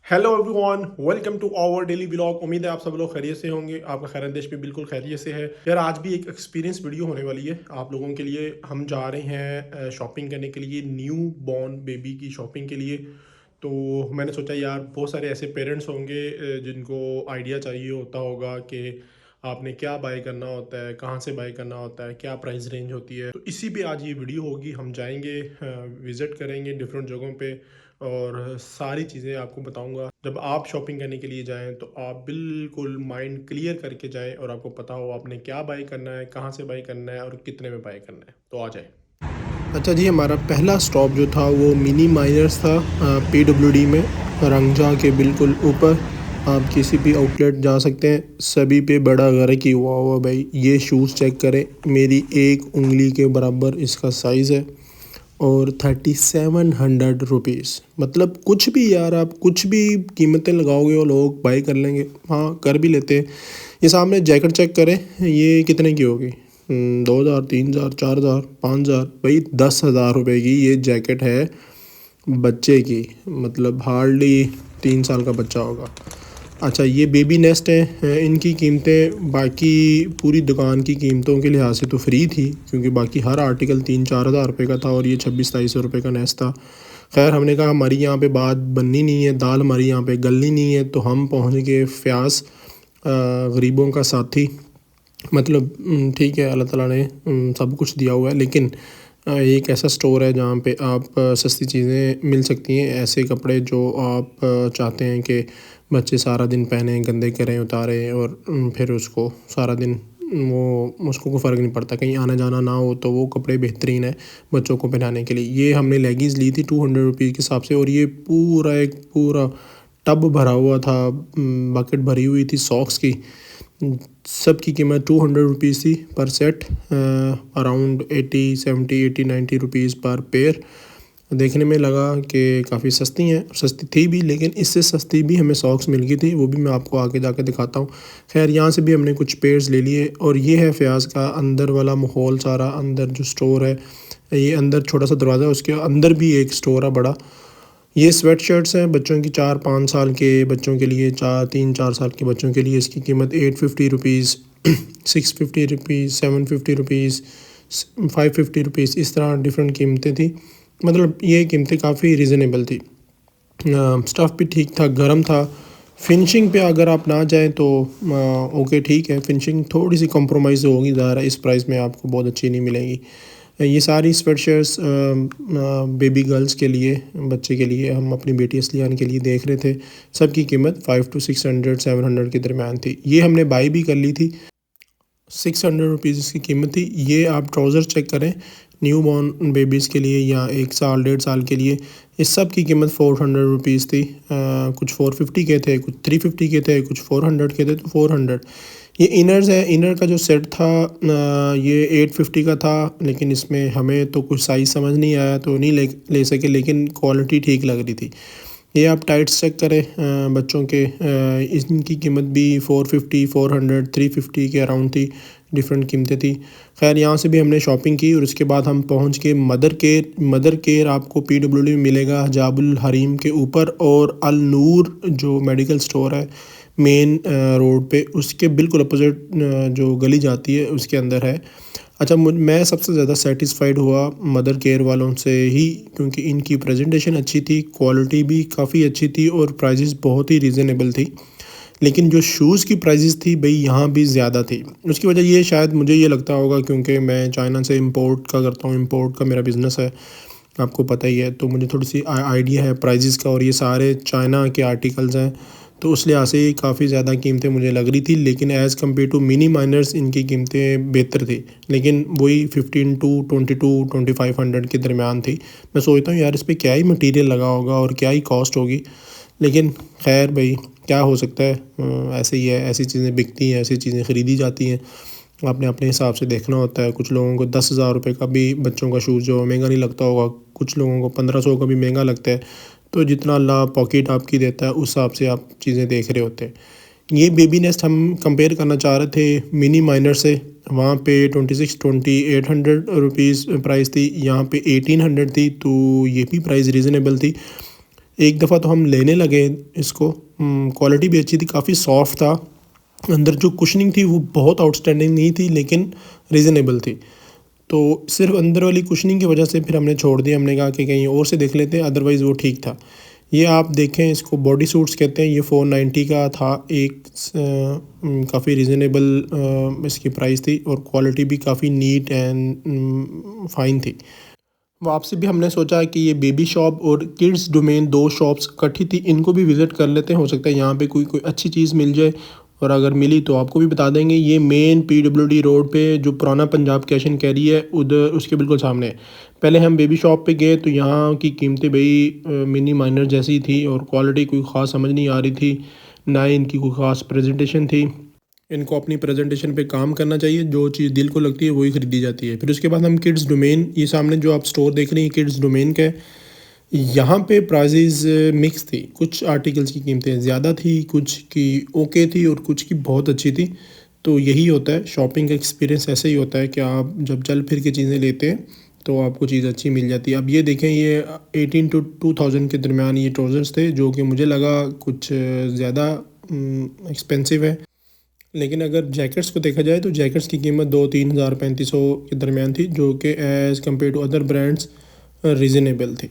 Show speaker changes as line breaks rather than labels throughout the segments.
Hello everyone, welcome to our daily vlog. उम्मीद है आप सब लोग खैरियत से होंगे। आपका खैर देश भी बिल्कुल खैरियत से है। यार आज भी एक एक्सपीरियंस वीडियो होने वाली है आप लोगों के लिए। हम जा रहे हैं शॉपिंग करने के लिए, न्यू बॉर्न बेबी की शॉपिंग के लिए। तो मैंने सोचा यार बहुत सारे ऐसे पेरेंट्स होंगे जिनको आइडिया चाहिए होता होगा कि आपने क्या बाय करना होता है, कहाँ से बाय करना होता है, क्या प्राइस रेंज होती है। तो इसी पे आज ये वीडियो होगी। हम जाएंगे, विज़िट करेंगे डिफरेंट जगहों पे और सारी चीज़ें आपको बताऊंगा। जब आप शॉपिंग करने के लिए जाएं तो आप बिल्कुल माइंड क्लियर करके जाएं और आपको पता हो आपने क्या बाय करना है, कहाँ से बाय करना है और कितने में बाय करना है। तो आ जाए। अच्छा जी, हमारा पहला स्टॉप जो था वो मिनी माइनर्स था, PWD में, रंगजा के बिल्कुल ऊपर। आप किसी भी आउटलेट जा सकते हैं, सभी पे बड़ा गर्क ही हुआ भाई। ये शूज़ चेक करें, मेरी एक उंगली के बराबर इसका साइज़ है और 3700 रुपीज़। मतलब कुछ भी यार, आप कुछ भी कीमतें लगाओगे वो लोग बाई कर लेंगे। हाँ, कर भी लेते हैं। ये सामने जैकेट चेक करें, ये कितने की होगी? 2000, 3000, 4000, 5000, भाई 10,000 रुपये की ये जैकेट है बच्चे की। मतलब हार्डली 3 साल का बच्चा होगा। अच्छा, ये बेबी नेस्ट है। इनकी कीमतें बाकी पूरी दुकान की कीमतों के लिहाज से तो फ्री थी, क्योंकि बाकी हर आर्टिकल 3-4 हज़ार रुपये का था और ये 26-27 रुपये का नेस्ट था। खैर, हमने कहा हमारी यहाँ पे बात बननी नहीं है, दाल हमारी यहाँ पे गलनी नहीं है। तो हम पहुँच गए फ्यास, गरीबों का साथी। मतलब ठीक है, अल्लाह ताला ने सब कुछ दिया हुआ है, लेकिन एक ऐसा स्टोर है जहाँ पे आप सस्ती चीज़ें मिल सकती हैं। ऐसे कपड़े जो आप चाहते हैं कि बच्चे सारा दिन पहने, गंदे करें, उतारें और फिर उसको सारा दिन वो उसको कोई फ़र्क नहीं पड़ता, कहीं आना जाना ना हो तो वो कपड़े बेहतरीन है बच्चों को पहनाने के लिए। ये हमने लेगिंग्स ली थी 200 रुपीज़ के हिसाब से, और ये पूरा टब भरा हुआ था, बकेट भरी हुई थी सॉक्स की। सब की कीमत 200 रुपीज़ थी पर सेट, अराउंड 80, 70, 80, 90 रुपीज़ पर पेयर। देखने में लगा कि काफ़ी सस्ती हैं, सस्ती थी भी, लेकिन इससे सस्ती भी हमें सॉक्स मिल गई थी। वो भी मैं आपको आगे जाकर दिखाता हूँ। खैर, यहाँ से भी हमने कुछ पेयर्स ले लिए। और ये है फ़याज़ का अंदर वाला माहौल सारा। अंदर जो स्टोर है, ये अंदर छोटा सा दरवाज़ा है, उसके अंदर भी एक स्टोर है बड़ा। ये स्वेट शर्ट्स हैं बच्चों की, 4-5 साल के बच्चों के लिए, 3-4 साल के बच्चों के लिए। इसकी कीमत 850 रुपीज़, 650 रुपीज़, 750 रुपीज़, 550 रुपीज़, इस तरह डिफरेंट कीमतें थी। मतलब ये कीमतें काफ़ी रिजनेबल थी। स्टफ़ भी ठीक था, गर्म था। फिनिशिंग पे अगर आप ना जाएं तो ओके ठीक है, फिनिशिंग थोड़ी सी कॉम्प्रोमाइज़ होगी, ज़्यादा इस प्राइस में आपको बहुत अच्छी नहीं मिलेंगी। ये सारी स्वेटशर्ट्स बेबी गर्ल्स के लिए, बच्चे के लिए, हम अपनी बेटी असलियान के लिए देख रहे थे। सब की कीमत 500 to 600, 700 के दरमियान थी। ये हमने बाई भी कर ली थी, 600 रुपीज़ इसकी कीमत थी। ये आप ट्राउज़र चेक करें, न्यू बॉर्न बेबीज़ के लिए या 1 साल 1.5 साल के लिए, इस सब की कीमत 400 रुपीज़ थी। कुछ 450 के थे, कुछ 350 के थे, कुछ 400 के थे, तो 400। ये इनर्स है, इनर का जो सेट था ये 850 का था, लेकिन इसमें हमें तो कुछ साइज़ समझ नहीं आया तो नहीं ले सके, लेकिन क्वालिटी ठीक लग रही थी। ये आप टाइट्स चेक करें बच्चों के, इनकी कीमत भी 450, 400, 350 के अराउंड थी। डिफरेंट कीमतें थी। खैर, यहाँ से भी हमने शॉपिंग की और उसके बाद हम पहुँच के मदर केयर आपको PWD में मिलेगा, हजाबुल हरीम के ऊपर। और अल नूर जो मेडिकल स्टोर है मेन रोड पे, उसके बिल्कुल अपोजिट जो गली जाती है उसके अंदर है। अच्छा, मैं सबसे ज़्यादा सेटिस्फाइड हुआ मदर केयर वालों से ही, क्योंकि इनकी प्रेजेंटेशन अच्छी थी, क्वालिटी भी काफ़ी अच्छी थी और प्राइजेज़ बहुत ही रीज़नेबल थी। लेकिन जो शूज़ की प्राइजेज़ थी भाई, यहाँ भी ज़्यादा थी। उसकी वजह ये शायद मुझे ये लगता होगा क्योंकि मैं चाइना से इंपोर्ट का करता हूँ, इंपोर्ट का मेरा बिज़नेस है, आपको पता ही है। तो मुझे थोड़ी सी आइडिया है प्राइजेज़ का, और ये सारे चाइना के आर्टिकल्स हैं, तो उस लिहाज से काफ़ी ज़्यादा कीमतें मुझे लग रही थी। लेकिन as compare to mini miners इनकी कीमतें बेहतर थी, लेकिन वही 15 to 22-2500 के दरमियान थी। मैं सोचता हूँ यार, इस पर क्या ही मटीरियल लगा होगा और क्या ही कॉस्ट होगी, लेकिन खैर भाई क्या हो सकता है, ऐसे ही है। ऐसी चीज़ें बिकती हैं, ऐसी चीज़ें ख़रीदी जाती हैं, आपने अपने हिसाब से देखना होता है। कुछ लोगों को 10,000 रुपये का भी बच्चों का शूज़ जो महंगा नहीं लगता होगा, कुछ लोगों को 1500 का भी महंगा लगता है। तो जितना अल्लाह पॉकेट आपकी देता है उस हिसाब से आप चीज़ें देख रहे होते हैं। ये बेबी नेस्ट हम कंपेयर करना चाह रहे थे मिनी माइनर से। वहाँ पे 26-2800 रुपीज़ प्राइस थी, यहाँ पे 1800 थी, तो ये भी प्राइस रीज़नेबल थी। एक दफ़ा तो हम लेने लगे इसको, क्वालिटी भी अच्छी थी, काफ़ी सॉफ्ट था, अंदर जो कुशनिंग थी वो बहुत आउटस्टैंडिंग नहीं थी लेकिन रीज़नेबल थी। तो सिर्फ अंदर वाली कुशनिंग की वजह से फिर हमने छोड़ दिया, हमने कहा कि कहीं और से देख लेते हैं, अदरवाइज़ वो ठीक था। ये आप देखें, इसको बॉडी सूट्स कहते हैं, ये 490 का था एक, काफ़ी रीज़नेबल इसकी प्राइस थी और क्वालिटी भी काफ़ी नीट एंड फाइन थी। वापसी भी हमने सोचा कि ये बेबी शॉप और किड्स डोमेन दो शॉप्स इकट्ठी थी, इनको भी विज़िट कर लेते हैं, हो सकता है यहाँ पे कोई अच्छी चीज़ मिल जाए, और अगर मिली तो आपको भी बता देंगे। ये मेन PWD रोड पे जो पुराना पंजाब कैश एंड कैरी है उधर, उसके बिल्कुल सामने है। पहले हम बेबी शॉप पे गए तो यहाँ की कीमतें भाई मिनी माइनर जैसी थी और क्वालिटी कोई ख़ास समझ नहीं आ रही थी, ना ही इनकी कोई ख़ास प्रेजेंटेशन थी। इनको अपनी प्रेजेंटेशन पे काम करना चाहिए, जो चीज़ दिल को लगती है वही ख़रीदी जाती है। फिर उसके बाद हम किड्स डोमेन, ये सामने जो आप स्टोर देख रहे हैं किड्स डोमेन का है, यहाँ पे प्राइजेज़ मिक्स थी, कुछ आर्टिकल्स की कीमतें ज़्यादा थी, कुछ की ओके थी और कुछ की बहुत अच्छी थी। तो यही होता है शॉपिंग का एक्सपीरियंस, ऐसे ही होता है कि आप जब चल फिर के चीज़ें लेते हैं तो आपको चीज़ अच्छी मिल जाती है। अब ये देखें, ये 18 to 2000 के दरमियान ये ट्राउज़र्स थे, जो कि मुझे लगा कुछ ज़्यादा एक्सपेंसिव है। लेकिन अगर जैकेट्स को देखा जाए तो जैकेट्स की कीमत 2-3 हज़ार 3500 के दरमियान थी, जो कि as compare to other brands reasonable थी।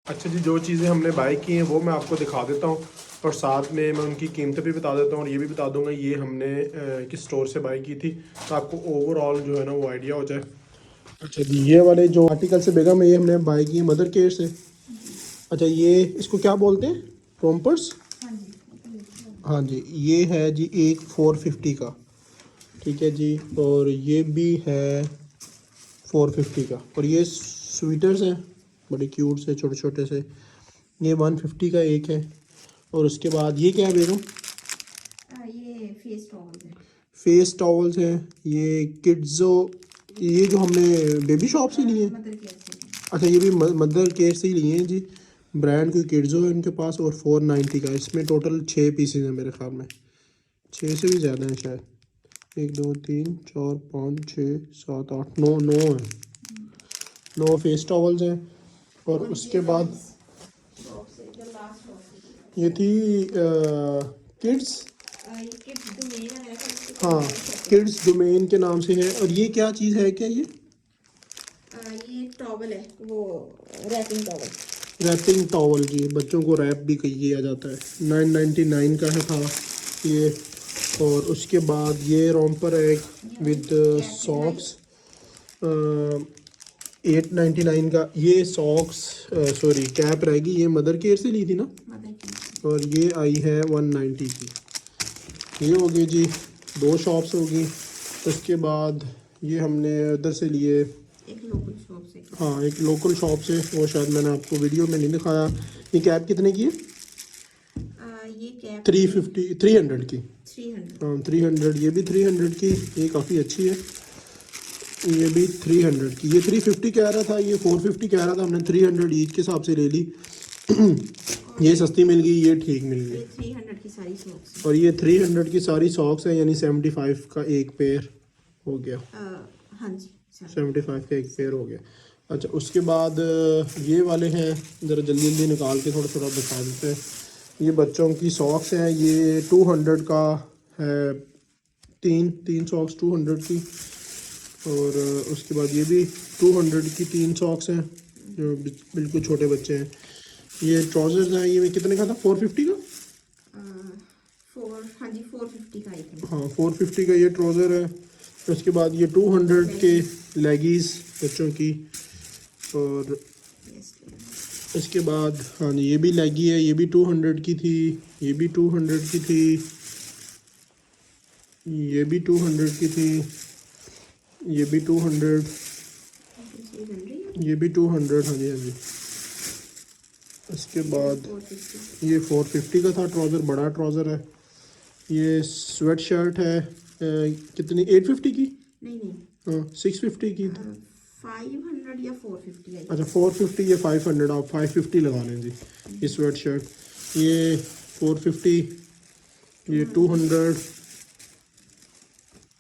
अच्छा जी, जो चीज़ें हमने बाई की हैं वो मैं आपको दिखा देता हूँ और साथ में मैं उनकी कीमतें भी बता देता हूँ, और ये भी बता दूँगा ये हमने किस स्टोर से बाई की थी, तो आपको ओवरऑल जो है ना वो आइडिया हो जाए। अच्छा जी, ये वाले जो आर्टिकल से बेगम, ये हमने बाई की है मदर केयर से। अच्छा, ये इसको क्या बोलते हैं, रोम्पर्स? हाँ जी, ये है जी एक 450 का, ठीक है जी, और ये भी है 450 का, और ये स्वेटर्स हैं बड़े क्यूट से, छोटे छोटे से, ये 150 का एक है। और उसके बाद ये क्या है बेगम?
ये फेस टॉवल है।
फेस टॉवल्स हैं, ये किड्सो, ये जो हमने बेबी शॉप से लिए हैं।
मदर केयर से।
अच्छा, ये भी मदर केयर से ही लिए हैं जी, ब्रांड कोई किड्सो है इनके पास, और 490 का। इसमें टोटल 6 पीसेज हैं मेरे ख्याल में, 6 से भी ज़्यादा हैं शायद, 1 2 3 4 5 6 7 8 9 9 हैं, 9 फेस टॉवल्स हैं। और उसके बाद ये थी किड्स, हाँ किड्स डोमेन के नाम से है। और ये क्या चीज़ है, क्या ये?
ये टॉवल है, वो रैपिंग टॉवल।
रैपिंग टॉवल जी, बच्चों को रैप भी किया जाता है। 999 का है था ये। और उसके बाद ये रोम्पर है विद सॉक्स, 899 का। ये सॉक्स, सॉरी कैप रहेगी, ये मदर केयर से ली थी ना, और ये आई है 190 की। ये हो गई जी, 2 शॉप्स होगी। उसके बाद ये हमने उधर से लिए,
एक लोकल शॉप से।
हाँ एक लोकल शॉप से, वो शायद मैंने आपको वीडियो में नहीं दिखाया। ये कैप कितने की है?
ये कैप
350 300 की,
300।
हाँ 300, ये भी 300 की, ये काफ़ी अच्छी है। ये भी 300 की, ये 350 कह रहा था, ये 450 कह रहा था, हमने 300 ईच के हिसाब से ले ली। ये सस्ती मिल गई, ये ठीक मिल गई।
300 की सारी सॉक्स,
और ये 300 की सारी सॉक्स है, यानी 75 का एक पेयर हो गया।
हाँ जी,
75 का एक पेयर हो गया। अच्छा, उसके बाद ये वाले हैं, ज़रा जल्दी जल्दी निकाल के थोड़ा थोड़ा बता देते हैं। ये बच्चों की सॉक्स हैं, ये 200 का है, तीन सॉक्स 200 की। और उसके बाद ये भी 200 की 3 सॉक्स हैं, जो बिल्कुल छोटे बच्चे हैं। ये ट्राउज़र्स हैं, ये कितने का था, 450 का?
हाँ जी 450 का एक है।
हाँ 450 का ये ट्राउज़र है। उसके बाद ये 200 के लेगीज़ बच्चों की। और इसके बाद हाँ जी, ये भी लेगी है, ये भी 200 की थी, ये भी 200 की थी, ये भी 200 की थी, ये भी 200, ये भी 200, हाँ जी हाँ जी। इसके बाद ये 450 का था ट्राउज़र, बड़ा ट्राउज़र है। ये स्वेट शर्ट है, कितनी, 850 की?
नहीं,
हाँ 650 की।
500 या 450 है।
अच्छा 450 या 500, आप 550 लगा लें जी। ये स्वेट शर्ट, ये 450, ये 200।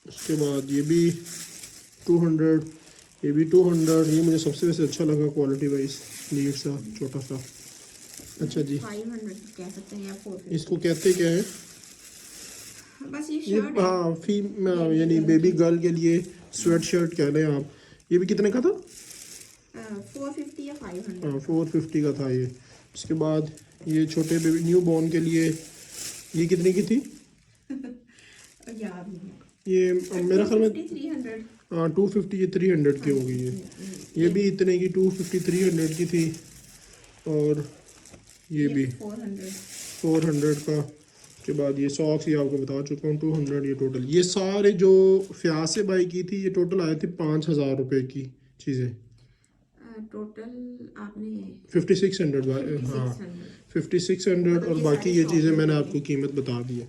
उसके बाद ये भी 200, ये भी 200। ये मुझे सबसे वैसे अच्छा लगा क्वालिटी वाइज, नीट सा छोटा सा। अच्छा जी,
500 कह सकते हैं या 450।
इसको कहते क्या है?
बस ये
ये
शर्ट है।
हाँ यानी बेबी गर्ल के लिए स्वेट शर्ट कह रहे हैं आप। ये भी कितने का था?
450 या 500।
हाँ 450 का था ये। उसके बाद ये छोटे बेबी न्यू बॉर्न के लिए ये कितने की थी?
याद नहीं है।
ये मेरा ख्याल में
300।
हाँ 250, ये 300 की हो गई है। ये भी इतने की 250 300 की थी। और ये भी 400 का। के बाद ये सॉक्स ये आपको बता चुका हूँ 200। ये टोटल ये सारे जो फ्याज से बाई की थी ये टोटल आए थे 5,000 रुपये की चीज़ें।
टोटल आपने
5600 हाँ 5600 और बाकी ये चीज़ें मैंने आपको कीमत बता दी है।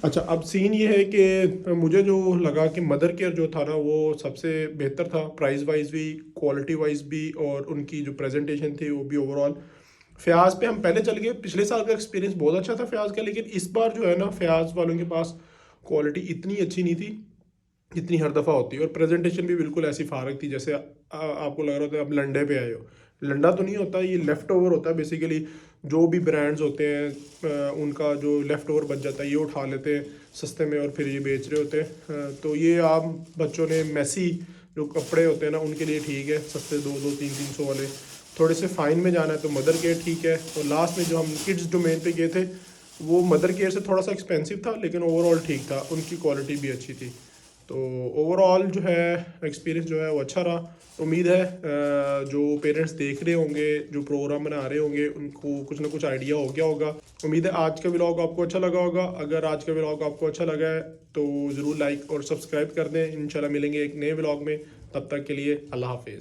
अच्छा अब सीन ये है कि मुझे जो लगा कि मदर केयर जो था ना वो सबसे बेहतर था, प्राइस वाइज भी, क्वालिटी वाइज भी, और उनकी जो प्रेजेंटेशन थी वो भी ओवरऑल। फ़याज़ पे हम पहले चल गए, पिछले साल का एक्सपीरियंस बहुत अच्छा था फ़याज़ का, लेकिन इस बार जो है ना फ़याज़ वालों के पास क्वालिटी इतनी अच्छी नहीं थी जितनी हर दफ़ा होती है, और प्रेजेंटेशन भी बिल्कुल ऐसी फारग थी जैसे आपको लग रहा होता है आप लंडे पे आए हो। लंडा तो नहीं होता, ये लेफ़्ट ओवर होता है बेसिकली। जो भी ब्रांड्स होते हैं उनका जो लेफ़्ट ओवर बच जाता है ये उठा लेते हैं सस्ते में और फिर ये बेच रहे होते हैं। तो ये आम बच्चों ने मैसी जो कपड़े होते हैं ना उनके लिए ठीक है, सस्ते 200-300 वाले। थोड़े से फ़ाइन में जाना है तो मदर केयर ठीक है। और लास्ट में जो हम किड्स डोमेन पे गए थे वो मदर केयर से थोड़ा सा एक्सपेंसिव था, लेकिन ओवरऑल ठीक था, उनकी क्वालिटी भी अच्छी थी। तो ओवरऑल जो है एक्सपीरियंस जो है वो अच्छा रहा। उम्मीद है जो पेरेंट्स देख रहे होंगे, जो प्रोग्राम बना रहे होंगे, उनको कुछ ना कुछ आइडिया हो गया होगा। उम्मीद है आज का व्लॉग आपको अच्छा लगा होगा। अगर आज का व्लॉग आपको अच्छा लगा है तो ज़रूर लाइक और सब्सक्राइब कर दें। इंशाल्लाह मिलेंगे एक नए व्लॉग में, तब तक के लिए अल्लाह हाफिज़।